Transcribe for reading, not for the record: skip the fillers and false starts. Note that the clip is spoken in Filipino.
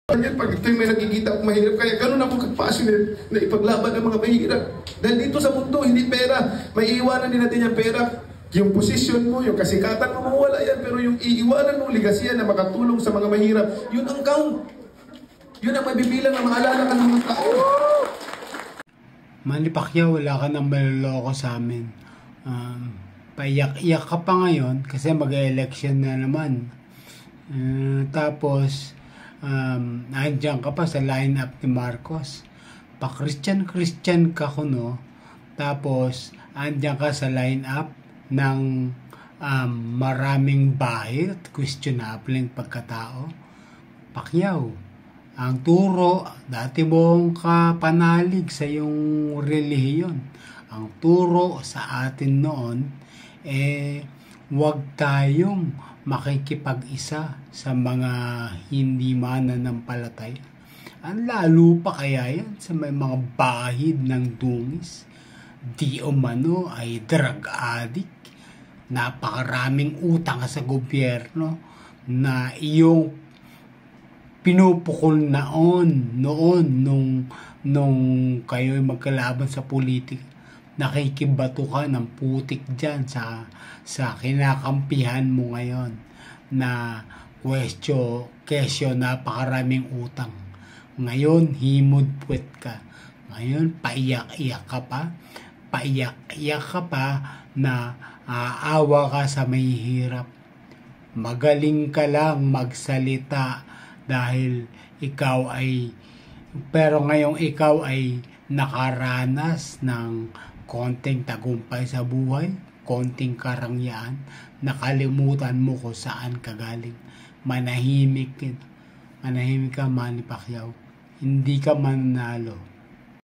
Pag ito may nakikita akong mahirap, kaya ganun ako ka-passionate na ipaglaban ng mga mahirap. Dahil dito sa mundo, hindi pera. May iiwanan din natin yung pera. Yung posisyon mo, yung kasikatan mo, mawala yan. Pero yung iiwanan mo, ligasiyan na makatulong sa mga mahirap, yun ang count. Yun ang mabibilang na maalala ka ng mga tao. Manny Pacquiao, wala ka nang maloloko sa amin. Paiyak-iyak ka pa ngayon kasi mag-election na naman. Tapos, nandiyan ka pa sa line-up ni Marcos. Pa-Christian ka kuno. Tapos, nandiyan ka sa line-up ng maraming bahid, questionable yung pagkatao. Pacquiao, ang turo, dati mong kapanalig sa iyong relihiyon. Ang turo sa atin noon, huwag tayong makikipag-isa sa mga hindi mananampalataya. Ang lalo pa kaya yan sa may mga bahid ng dungis. Di umano ay drug addict. Napakaraming utang sa gobyerno na iyong pinupukol noon nung kayo magkalaban sa politika. Nakikibato ka ng putik dyan sa kinakampihan mo ngayon na kesyo napakaraming utang. Ngayon, himod puwet ka. Ngayon, paiyak-iyak ka pa na aawa ka sa may hirap. Magaling ka lang magsalita dahil pero ngayong ikaw ay nakaranas ng konting tagumpay sa buhay, konting karangyaan, nakalimutan mo kung saan ka galing. Manahimik ka, Manny Pacquiao. Hindi ka mananalo.